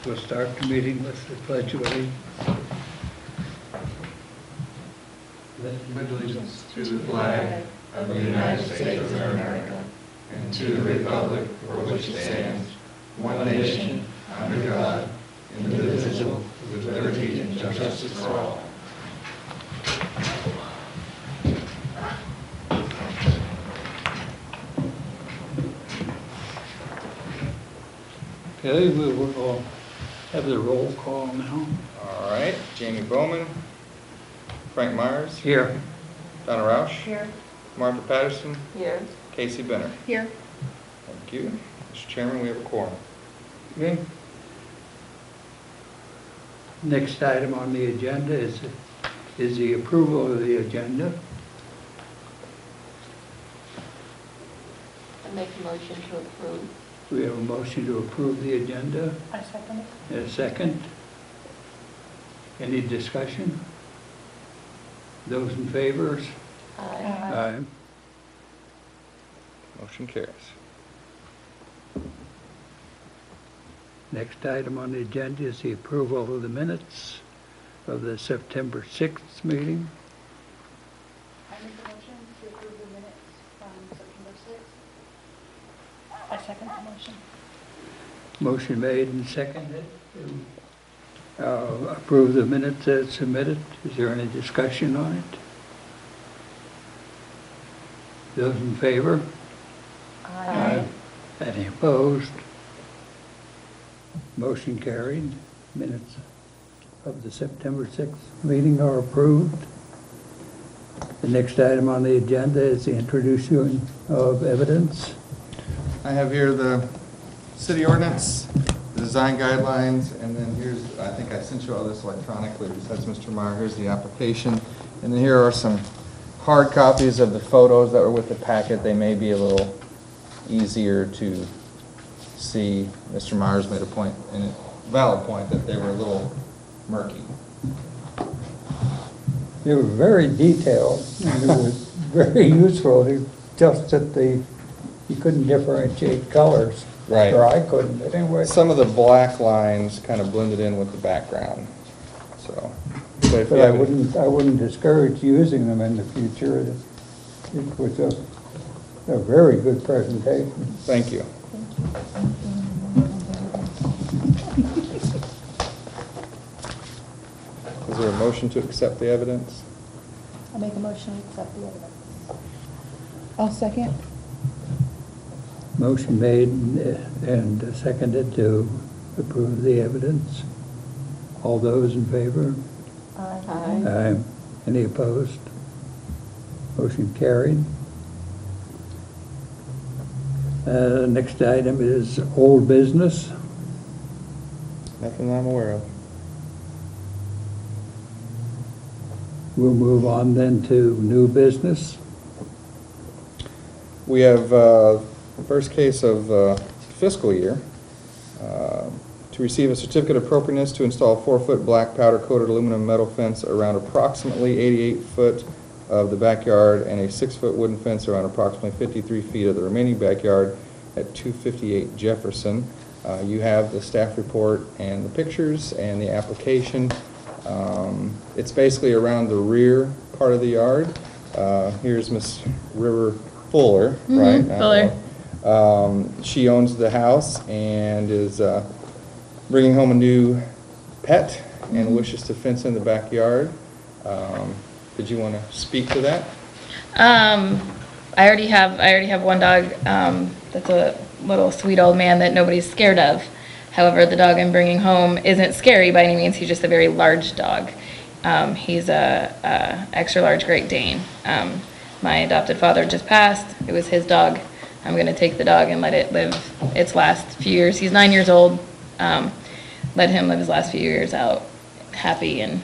We'll start the meeting with the Pledge of Allegiance. Pledge allegiance to the flag of the United States of America and to the republic for which it stands, one nation, under God, indivisible, with liberty and justice for all. Okay, we will have the roll call now. All right, Jamie Bowman, Frank Myers, Here. Donna Roush, Here. Martha Patterson, Here. Casey Benner. Here. Thank you. Mr. Chairman, we have a quorum. Okay. Next item on the agenda is the approval of the agenda. I make a motion to approve. We have a motion to approve the agenda. I second it. And a second. Any discussion? Those in favor? Aye. Motion carries. Next item on the agenda is the approval of the minutes of the September 6th meeting. I make a motion to approve the minutes from September 6th. I second the motion. Motion made and seconded to approve the minutes as submitted. Is there any discussion on it? Those in favor? Aye. Any opposed? Motion carried. Minutes of the September 6th meeting are approved. The next item on the agenda is the introduction of evidence. I have here the city ordinance, the design guidelines, and then here's, I think I sent you all this electronically, besides Mr. Meyer, here's the application. And then here are some hard copies of the photos that were with the packet. They may be a little easier to see. Mr. Myers made a point, and a valid point, that they were a little murky. They were very detailed, and it was very useful, just that you couldn't differentiate colors. Right. Or I couldn't, but anyway. Some of the black lines kind of blended in with the background, so. But if you But have I wouldn't discourage using them in the future. It was a very good presentation. Thank you. Is there a motion to accept the evidence? I make a motion to accept the evidence. I'll second. Motion made and seconded to approve the evidence. All those in favor? Aye. Aye. Any opposed? Motion carried. Next item is old business. Nothing I'm aware of. We'll move on then to new business. We have the first case of fiscal year. To receive a certificate of appropriateness to install a 4-foot black powder-coated aluminum metal fence around approximately 88 foot of the backyard and a 6-foot wooden fence around approximately 53 feet of the remaining backyard at 258 Jefferson. You have the staff report and the pictures and the application. It's basically around the rear part of the yard. Here's Miss River Fuller, right? Fuller. She owns the house and is bringing home a new pet and wishes to fence in the backyard. Did you want to speak to that? I already have one dog that's a little sweet old man that nobody's scared of. However, the dog I'm bringing home isn't scary by any means. He's just a very large dog. He's a extra large Great Dane. My adopted father just passed. It was his dog. I'm going to take the dog and let it live its last few years. He's 9 years old. Let him live his last few years out happy and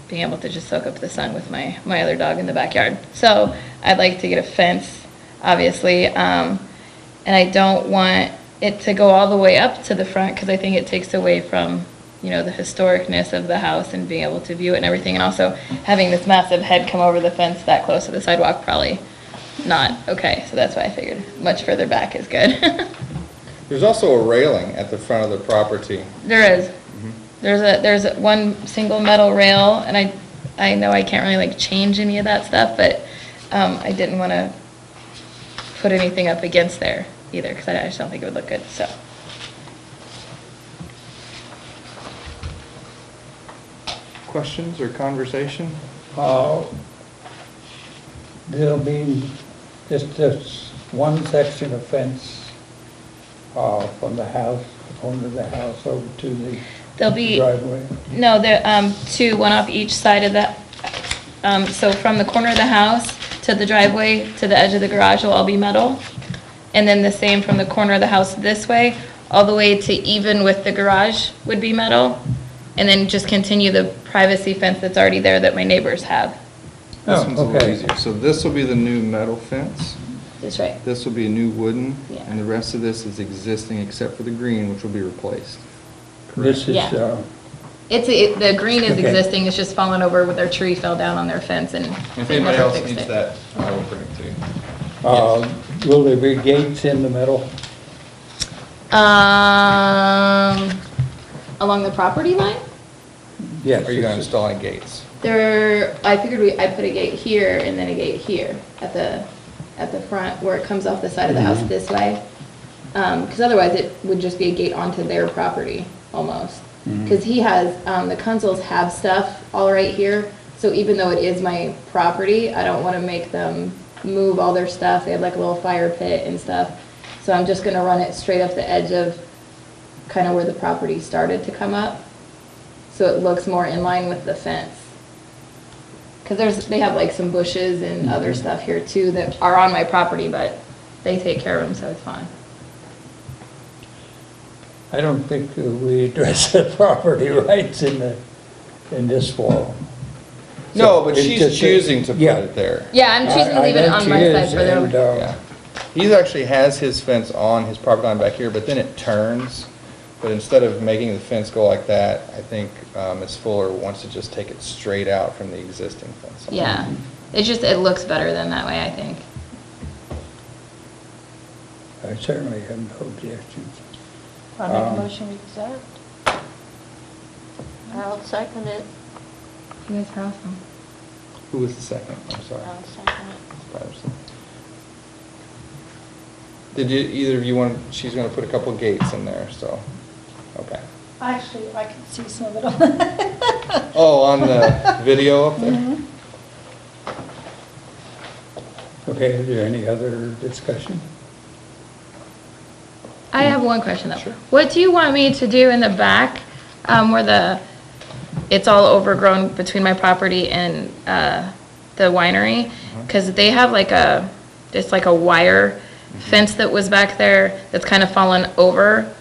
being able to just soak up the sun with my other dog in the backyard. So I'd like to get a fence, obviously, and I don't want it to go all the way up to the front because I think it takes away from, you know, the historicness of the house and being able to view it and everything. And also having this massive head come over the fence that close to the sidewalk, probably not okay. So that's why I figured much further back is good. There's also a railing at the front of the property. There is. There's one single metal rail, and I know I can't really like change any of that stuff, but I didn't want to put anything up against there either, because I just don't think it would look good, so. Questions or conversation? There'll be just this one section of fence from the house, the corner of the house over to the There'll be, driveway. no, there, one off each side of that. So from the corner of the house to the driveway to the edge of the garage will all be metal. And then the same from the corner of the house this way, all the way to even with the garage would be metal. And then just continue the privacy fence that's already there that my neighbors have. This Oh, one's a little okay. easier. So this will be the new metal fence. That's right. This will be a new wooden. Yeah. And the rest of this is existing except for the green, which will be replaced. This is, Yeah. The green is Okay. existing, it's just fallen over with their tree fell down on their fence and. If they anybody never else fixed needs it. that, I will bring it to you. will there be gates in the middle? Along the property line? Yes. Are you going to this is- install any gates? I figured I'd put a gate here and then a gate here at the front where it comes off the side of the house this way. Because otherwise it would just be a gate onto their property almost. Because he has, the Kunzels have stuff all right here. So even though it is my property, I don't want to make them move all their stuff. They have like a little fire pit and stuff. So I'm just gonna run it straight up the edge of kind of where the property started to come up. So it looks more in line with the fence. Because they have like some bushes and other stuff here too that are on my property, but they take care of them, so it's fine. I don't think we address the property rights in this fall. No, but it's she's just a- choosing to put yeah. it there. Yeah, I'm choosing to I leave it know on she my side is, for them. and, Yeah. He actually has his fence on his property line back here, but then it turns. But instead of making the fence go like that, I think Ms. Fuller wants to just take it straight out from the existing fence. Yeah, it looks better than that way, I think. I certainly have no objections. I'll make a motion to accept. I'll second it. You guys are awesome. Who was the second? I'm sorry. I'll second it. Ms. Patterson. Did either of you want, she's going to put a couple gates in there, so, okay. Actually, I can see some of it on. Oh, on the video up there? Mhm. Okay, is there any other discussion? I have one question though. Sure. What do you want me to do in the back, where it's all overgrown between my property and, the winery? Cause they have just like a wire fence that was back there that's kind of fallen over.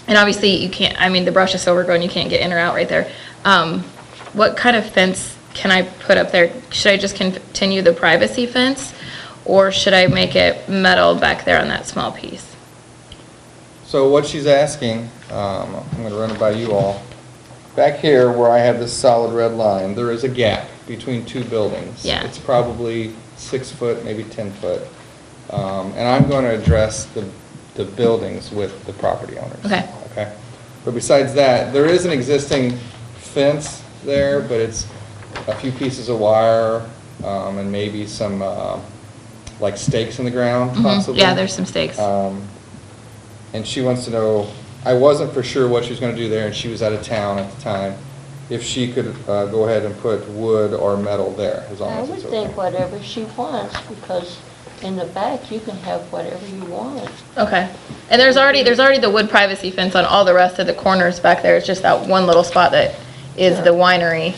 And obviously you can't, I mean, the brush is so overgrown, you can't get in or out right there. What kind of fence can I put up there? Should I just continue the privacy fence? Or should I make it metal back there on that small piece? So what she's asking, I'm going to run it by you all. Back here where I have this solid red line, there is a gap between two buildings. Yeah. It's probably 6 foot, maybe 10 foot. And I'm going to address the buildings with the property owners. Okay. Okay? But besides that, there is an existing fence there, but it's a few pieces of wire and maybe some like stakes in the ground possibly. Yeah, there's some stakes. And she wants to know, I wasn't for sure what she was going to do there, and she was out of town at the time, if she could go ahead and put wood or metal there, as long I as would it's okay. think whatever she wants, because in the back, you can have whatever you want. Okay. And there's already the wood privacy fence on all the rest of the corners back there. It's just that one little spot that is the winery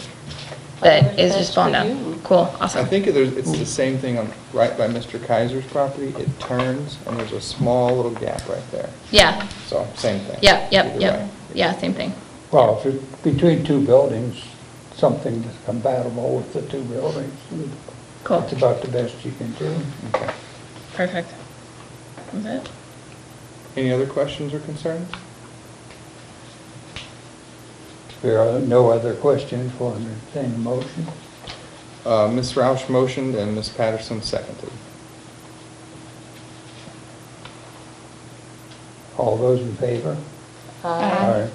that Whatever's is best just falling for down. you. Cool, I awesome. think it's the same thing on, right by Mr. Kaiser's property, it turns, and there's a small little gap right there. Yeah, So, same thing. yep, Either yep. way. Yeah, same thing. Well, if it's between two buildings, something that's compatible with the two buildings. Cool, That's about the best you can do. Okay. perfect. That's it? Any other questions or concerns? If there are no other questions, we'll entertain a motion. Ms. Roush motioned and Ms. Patterson seconded. All those in favor? Aye.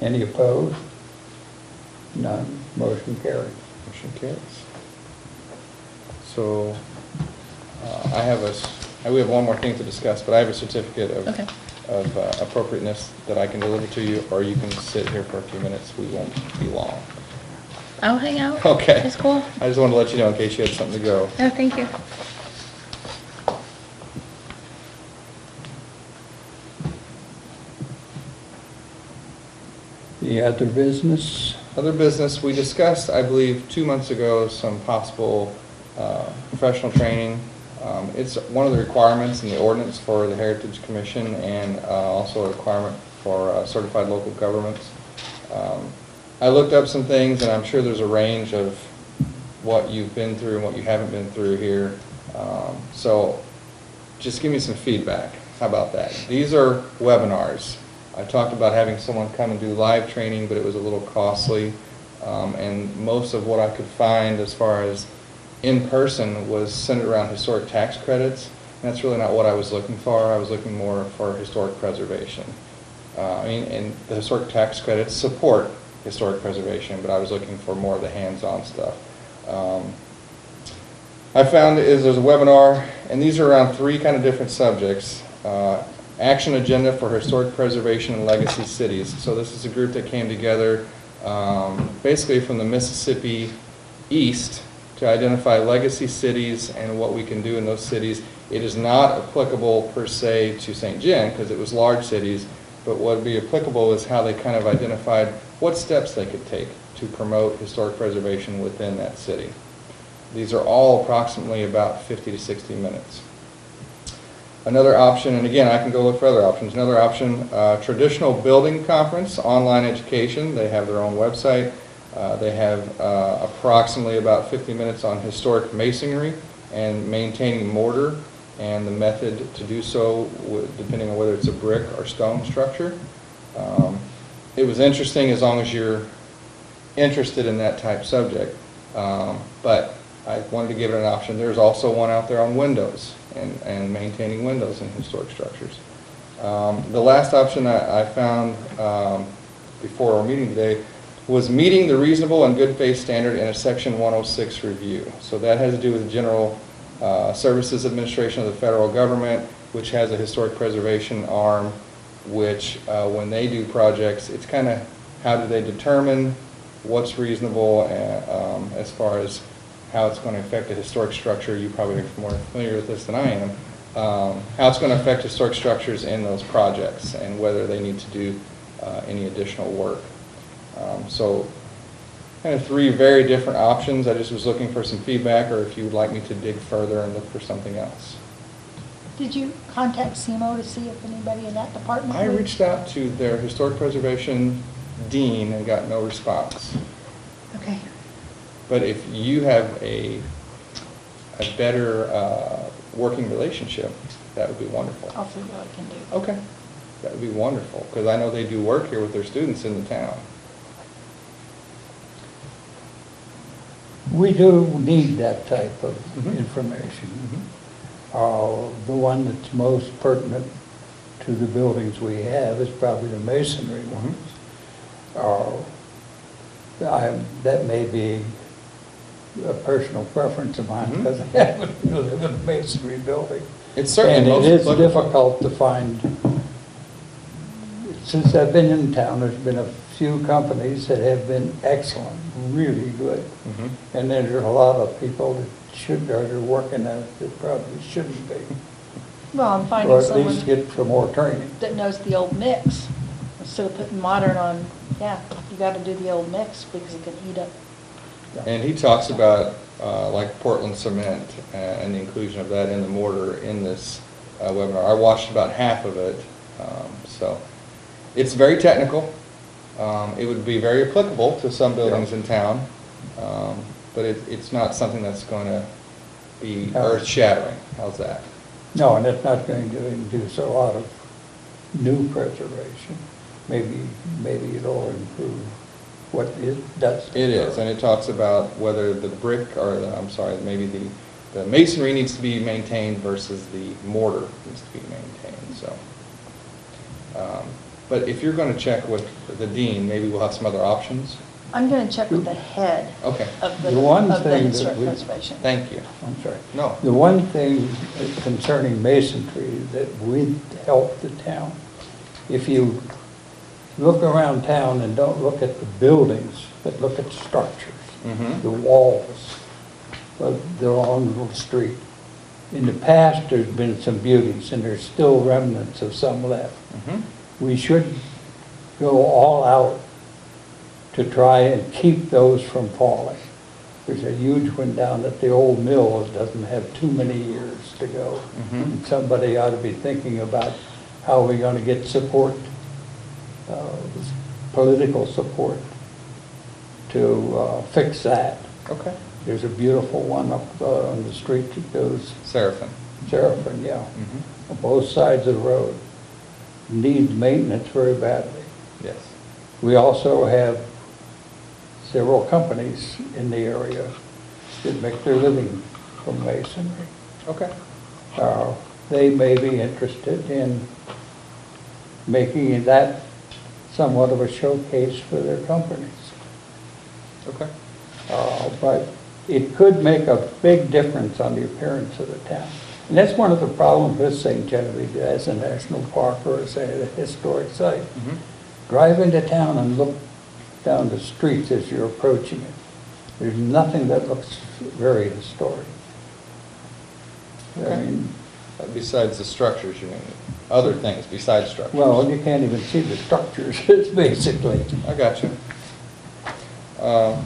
Any opposed? None. Motion carries. Motion carries. So, we have one more thing to discuss, but I have a certificate Okay. of appropriateness that I can deliver to you, or you can sit here for a few minutes. We won't be long. I'll hang out. Okay. It's cool. I just wanted to let you know in case you had something to go. No, thank you. The other business? Other business, we discussed, I believe, 2 months ago, some possible professional training. It's one of the requirements in the ordinance for the Heritage Commission, and also a requirement for certified local governments. I looked up some things, and I'm sure there's a range of what you've been through and what you haven't been through here. So just give me some feedback. How about that? These are webinars. I talked about having someone come and do live training, but it was a little costly. And most of what I could find as far as in person was centered around historic tax credits. And that's really not what I was looking for. I was looking more for historic preservation. And the historic tax credits support historic preservation, but I was looking for more of the hands-on stuff. I found there's a webinar, and these are around 3 kind of different subjects. Action Agenda for Historic Preservation and Legacy Cities. So this is a group that came together basically from the Mississippi East to identify legacy cities and what we can do in those cities. It is not applicable per se to St. John because it was large cities, but what would be applicable is how they kind of identified what steps they could take to promote historic preservation within that city. These are all approximately about 50 to 60 minutes. Another option, and again, I can go look for other options. Another option, traditional building conference, online education. They have their own website. They have approximately about 50 minutes on historic masonry and maintaining mortar and the method to do so, depending on whether it's a brick or stone structure. It was interesting as long as you're interested in that type subject, but I wanted to give it an option. There's also one out there on windows and maintaining windows in historic structures. The last option I found before our meeting today was meeting the reasonable and good faith standard in a Section 106 review. So that has to do with the General Services Administration of the federal government, which has a historic preservation arm, which when they do projects, it's kind of how do they determine what's reasonable as far as how it's going to affect a historic structure. You probably are more familiar with this than I am. How it's going to affect historic structures in those projects and whether they need to do any additional work. So kind of 3 very different options. I just was looking for some feedback, or if you would like me to dig further and look for something else. Did you contact SEMO to see if anybody in that department I would? reached out to their historic preservation dean and got no response. Okay. But if you have a better working relationship, that would be wonderful. I'll see what I can do. Okay, that would be wonderful, because I know they do work here with their students in the town. We do need that type of Mhm. information. The one that's most pertinent to the buildings we have is probably the masonry ones. That may be a personal preference of mine, Mhm. because I happen to live in a masonry building. It's certainly And it most is applicable. difficult to find. Since I've been in town, there's been a few companies that have been excellent, really good. Mhm. And then there's a lot of people that are working at it that probably shouldn't be. Well, I'm Or finding at least someone get some more training. that knows the old mix. Instead of putting modern on, yeah, you gotta do the old mix because it can eat up. And he talks about like Portland cement and the inclusion of that in the mortar in this webinar. I watched about half of it, so it's very technical. It would be very applicable to some buildings in town, but it's not something that's going to be earth-shattering. How's that? No, and it's not going to induce a lot of new preservation. Maybe it'll improve what it does. It is, and it talks about whether the brick, or maybe the the masonry needs to be maintained versus the mortar needs to be maintained, so. But if you're going to check with the dean, maybe we'll have some other options. I'm going to check with the head Okay. of The one of the thing that historic we- preservation. Thank you. I'm sorry. No. The one thing concerning masonry that would help the town, if you look around town and don't look at the buildings, but look at the structures, Mhm. the walls, they're on the street. In the past, there's been some beauties, and there's still remnants of some left. Mhm. We should go all out to try and keep those from falling. There's a huge one down at the old mill that doesn't have too many years to go. Mhm. And somebody ought to be thinking about how we're gonna get support, political support to fix that. Okay. There's a beautiful one up on the street that goes Seraphim. Seraphim, yeah, Mhm. on both sides of the road. Needs maintenance very badly. Yes. We also have several companies in the area that make their living from masonry. Okay. They may be interested in making that somewhat of a showcase for their companies. Okay. But it could make a big difference on the appearance of the town. And that's one of the problems with St. Genevieve as a national park or as a historic site. Mhm. Drive into town and look down the streets as you're approaching it. There's nothing that looks very historic. I Okay. mean, Besides the structures, you mean, other things besides structures? well, you can't even see the structures, it's basically. I got you.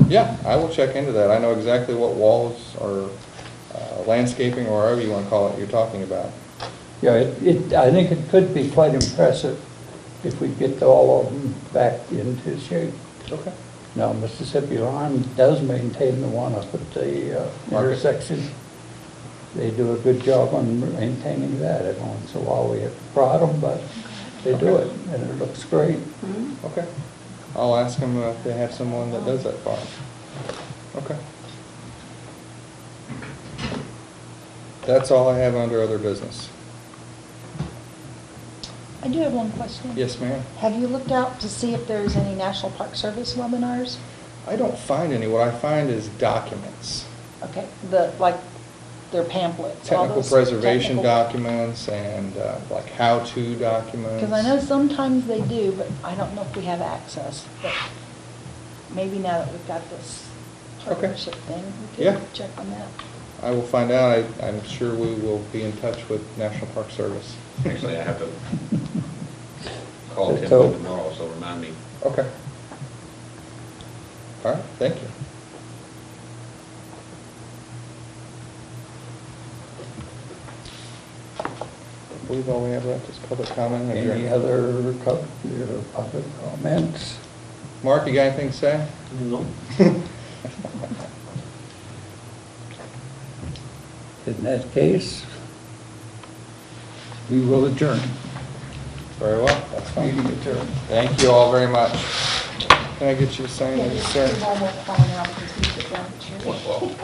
Yeah, I will check into that. I know exactly what walls or landscaping, or however you want to call it, you're talking about. Yeah, I think it could be quite impressive if we get all of them back into shape. Okay. Now, Mississippi Lime does maintain the one up at the intersection. They do a good job on maintaining that. Every once in a while, we have to prod them, but they do Okay. it, and it looks great. Okay. I'll ask them if they have someone that does that for them. Okay. That's all I have under other business. I do have one question. Yes, ma'am. Have you looked out to see if there's any National Park Service webinars? I don't find any. What I find is documents. Okay, their pamphlets. all Technical those preservation technical- documents and like how-to documents. Because I know sometimes they do, but I don't know if we have access. But maybe now that we've got this partnership thing, we Yeah. could check on that. I will find out. I'm sure we will be in touch with National Park Service. Actually, I have to call Let's Tim hope. tomorrow, so remind me. Okay. All right, thank you. I believe all we have left is public comment. and Any adjournment. other public comments? Mark, you got anything to say? No. In that case, we will adjourn. Very well, that's fine. Meeting adjourned. Thank you all very much. Can I get you to sign Yeah, this, just sir? leave all that file now because we put down the chair. Well,